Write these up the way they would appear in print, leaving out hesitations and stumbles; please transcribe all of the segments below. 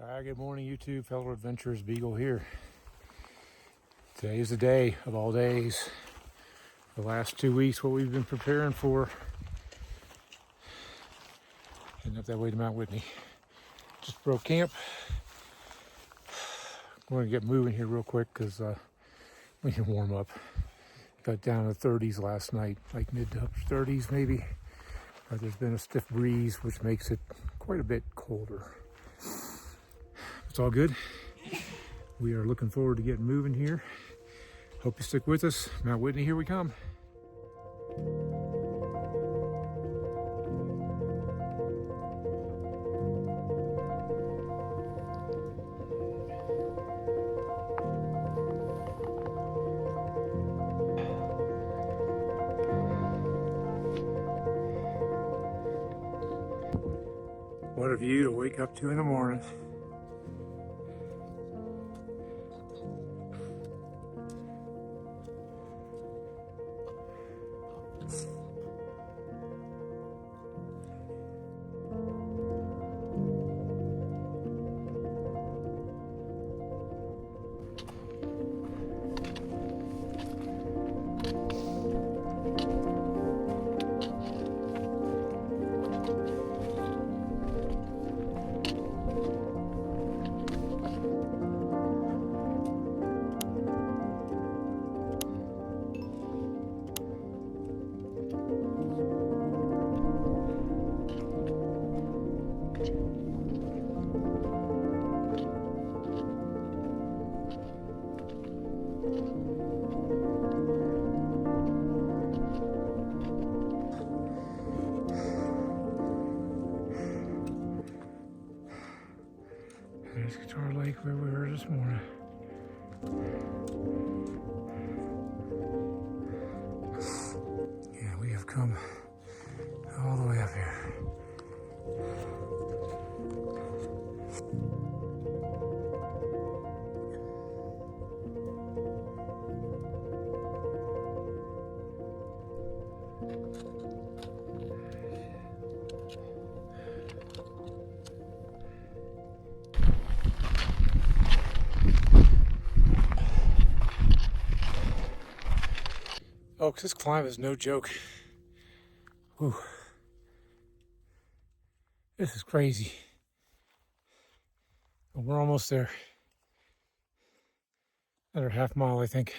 Alright, good morning YouTube, fellow adventurers. Beagle here. Today is the day of all days. The last 2 weeks, what we've been preparing for. Heading up that way to Mount Whitney. Just broke camp. I'm going to get moving here real quick because we can warm up. Got down to the 30s last night, like mid to upper 30s maybe. But there's been a stiff breeze which makes it quite a bit colder. It's all good. We are looking forward to getting moving here. Hope you stick with us. Mount Whitney, here we come. What a view to wake up to in the morning. There's Guitar Lake where we were this morning. Yeah, we have come all the way up here. Oh, this climb is no joke. Whew. This is crazy. But we're almost there. Another half mile, I think.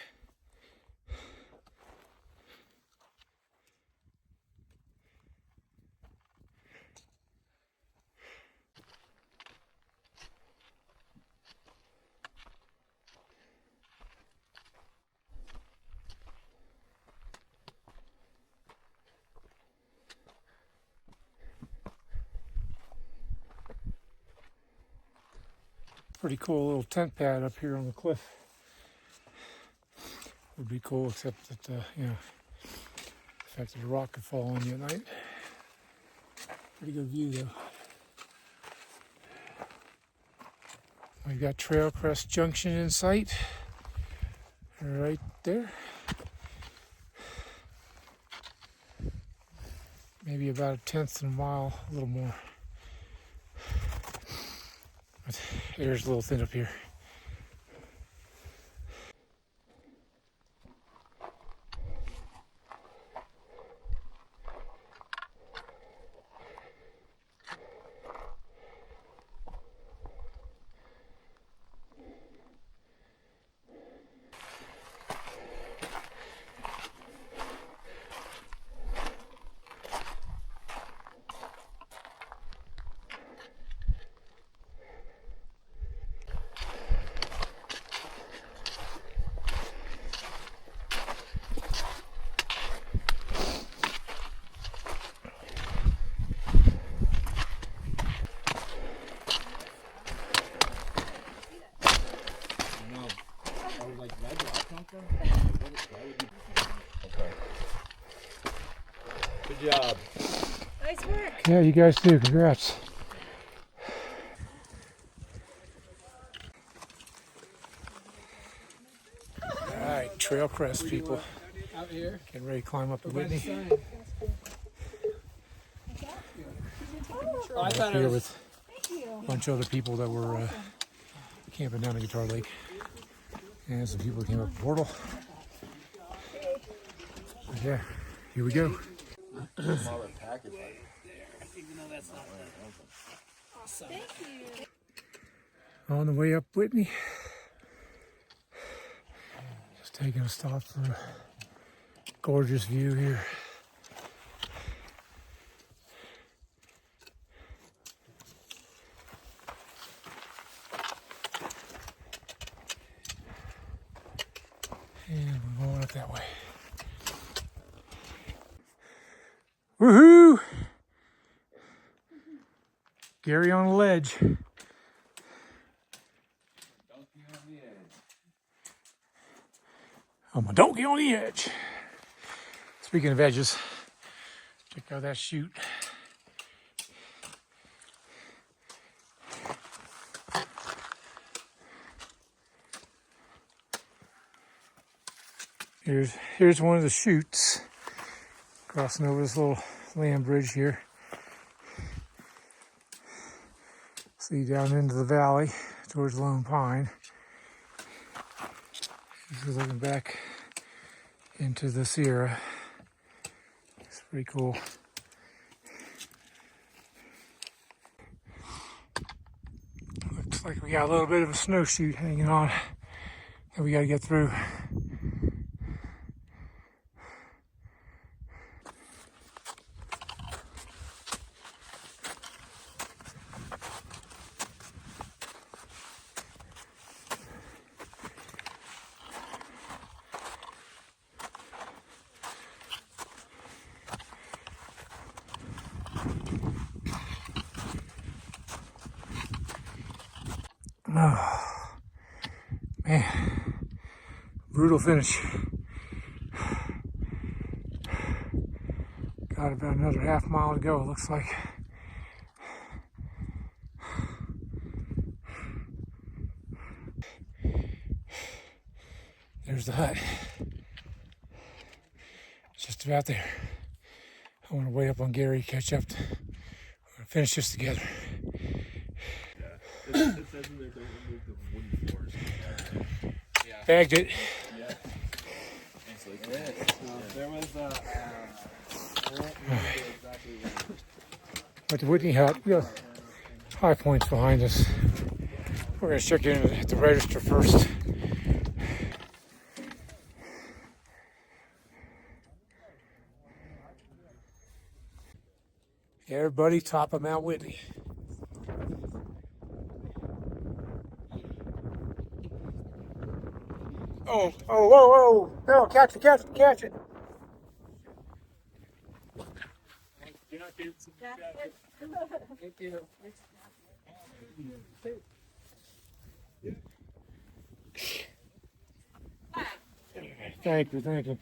Pretty cool little tent pad up here on the cliff. Would be cool, except that you know, the fact that a rock could fall on you at night. Pretty good view though. We've got Trail Crest Junction in sight, right there. Maybe about 1/10 of a mile, a little more. But air's a little thin up here. Good job. Nice work. Yeah, you guys too. Congrats. All right, Trail Crest people. Out here. Getting ready to climb up to Whitney. Oh, I thought it Here was. with Thank you. bunch of other people that were camping down the Guitar Lake. And some people came up the portal. But yeah, here we go. On the way up Whitney. Just taking a stop for a gorgeous view here. And we're going up that way. Woohoo! Gary on a ledge. I'm a donkey on the edge. Speaking of edges, check out that chute. Here's one of the chutes crossing over this little land bridge here. See down into the valley towards Lone Pine. This is looking back into the Sierra. It's pretty cool. Looks like we got a little bit of a snowshoe hanging on that we got to get through. Oh, man, brutal finish. Got about another half mile to go, it looks like. There's the hut. It's just about there. I want to wait up on Gary, catch up. We're going to finish this together. It says in there don't remove the wooden floors. Yeah. Bagged it. Yeah. There was At the Whitney Hut, we got High Points behind us. We're going to check in at the register first. Everybody, top of Mount Whitney. Oh, whoa, whoa. No, catch it. You're not getting some Thank you. Thank you.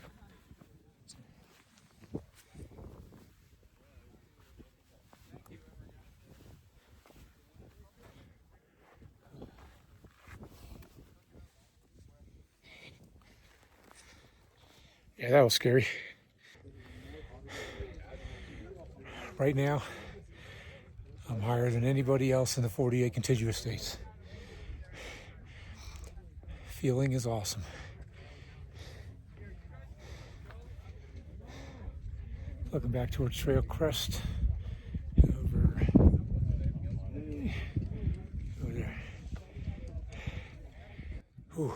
Yeah, that was scary. Right now, I'm higher than anybody else in the 48 contiguous states. Feeling is awesome. Looking back towards Trail Crest. Over there. Whew.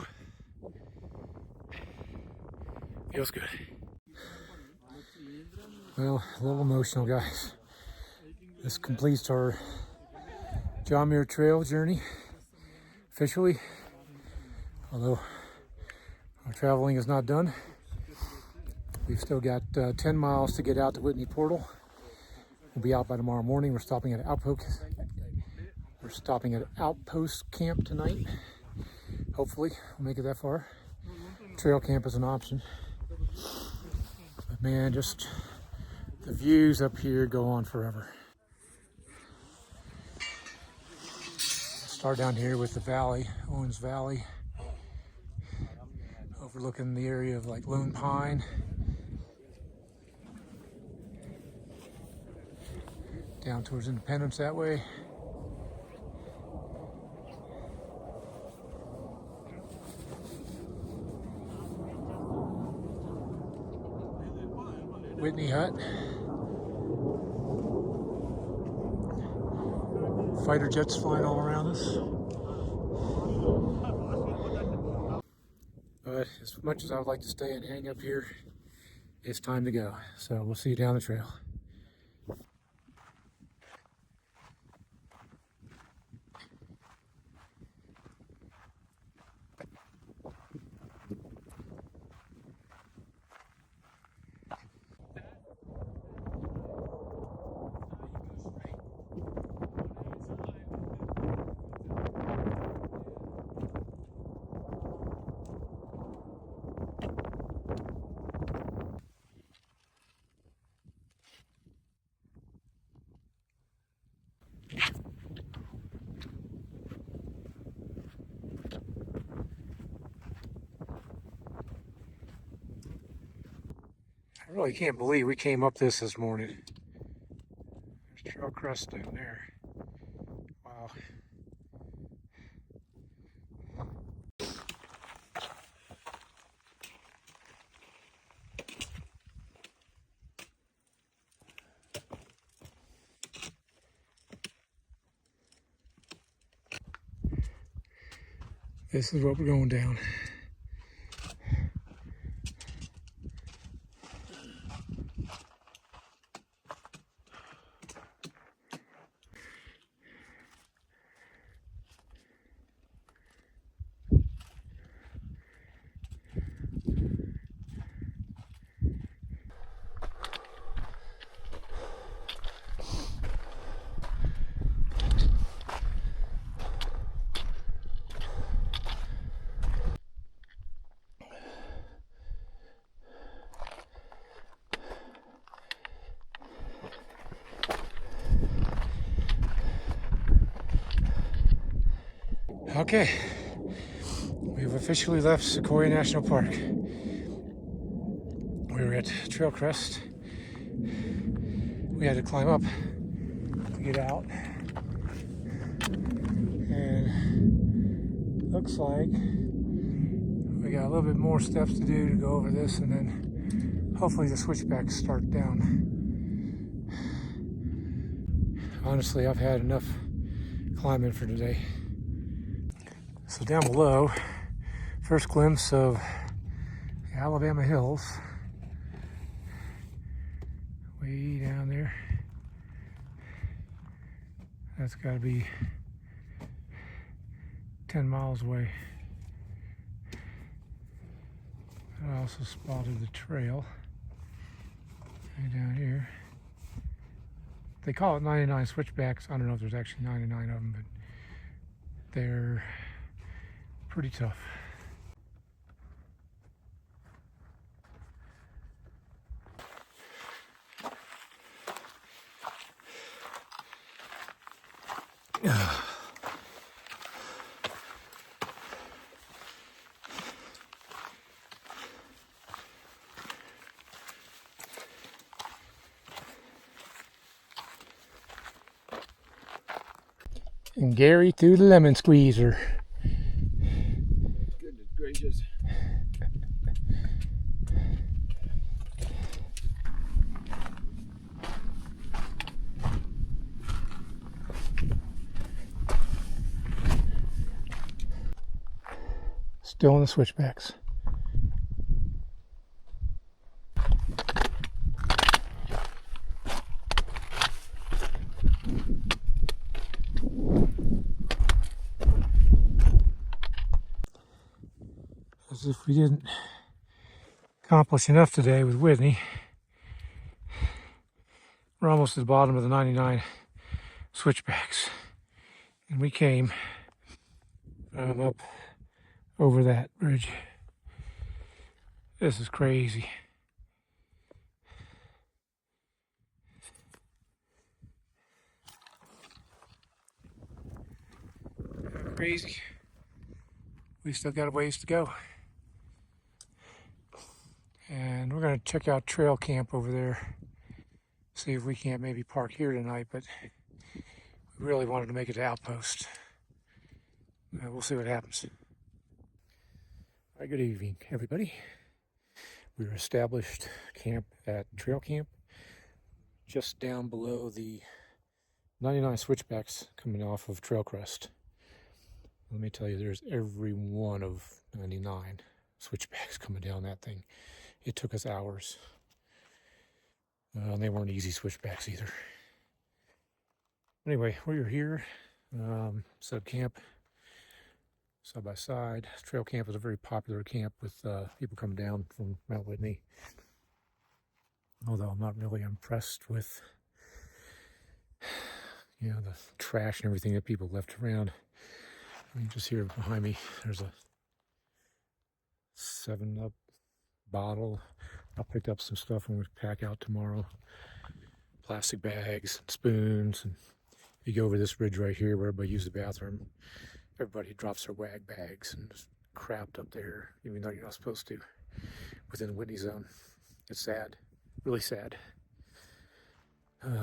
Feels good. Well, a little emotional, guys. This completes our Muir Trail journey, officially. Although our traveling is not done. We've still got 10 miles to get out to Whitney Portal. We'll be out by tomorrow morning. We're stopping at Outpost Camp tonight. Hopefully, we'll make it that far. Trail camp is an option. But man, just the views up here go on forever. Start down here with the valley, Owens Valley, overlooking the area of like Lone Pine. Down towards Independence that way. Whitney Hut. Fighter jets flying all around us. But as much as I would like to stay and hang up here, it's time to go. So we'll see you down the trail. I really can't believe we came up this morning. There's Trail Crest down there. Wow. This is what we're going down. Okay, we've officially left Sequoia National Park. We were at Trail Crest. We had to climb up to get out. And looks like we got a little bit more steps to do to go over this, and then hopefully the switchbacks start down. Honestly, I've had enough climbing for today. So down below, first glimpse of the Alabama hills. Way down there. That's got to be 10 miles away. I also spotted the trail right down here. They call it 99 switchbacks. I don't know if there's actually 99 of them, but they're pretty tough. And Gary threw the lemon squeezer. Goodness gracious. Still in the switchbacks. As if we didn't accomplish enough today with Whitney. We're almost at the bottom of the 99 switchbacks. And we came up over that bridge. This is crazy. Crazy. We still got a ways to go. And we're going to check out trail camp over there. See if we can't maybe park here tonight, but we really wanted to make it to Outpost. We'll see what happens. All right, good evening, everybody. We were established camp at Trail Camp, just down below the 99 switchbacks coming off of Trail Crest. Let me tell you, there's every one of 99 switchbacks coming down that thing. It took us hours. They weren't easy switchbacks either. Anyway, we're here, set up camp, side by side. Trail camp is a very popular camp with people coming down from Mount Whitney. Although I'm not really impressed with, the trash and everything that people left around. I mean, just here behind me, there's a 7-Up bottle. I picked up some stuff when we pack out tomorrow. Plastic bags, spoons, and you go over this bridge right here where everybody uses the bathroom. Everybody drops their wag bags and just crapped up there, even though you're not supposed to, within the Whitney zone. It's sad, really sad.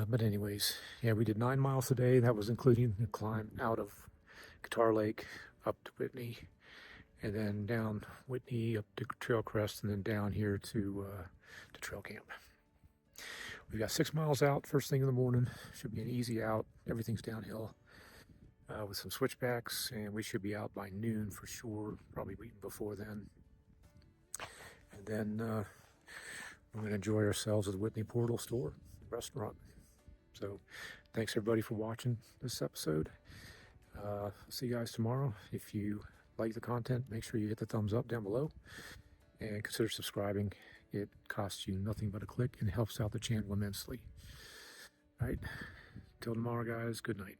But anyways, yeah, we did 9 miles today. That was including the climb out of Guitar Lake up to Whitney, and then down Whitney up to Trail Crest, and then down here to Trail Camp. We've got 6 miles out first thing in the morning. Should be an easy out. Everything's downhill with some switchbacks, and we should be out by noon for sure, probably even before then. And then we're going to enjoy ourselves at the Whitney Portal Store restaurant. So thanks everybody for watching this episode. See you guys tomorrow. If you like the content, make sure you hit the thumbs up down below and consider subscribing. It costs you nothing but a click and helps out the channel immensely. All right, till tomorrow guys, good night.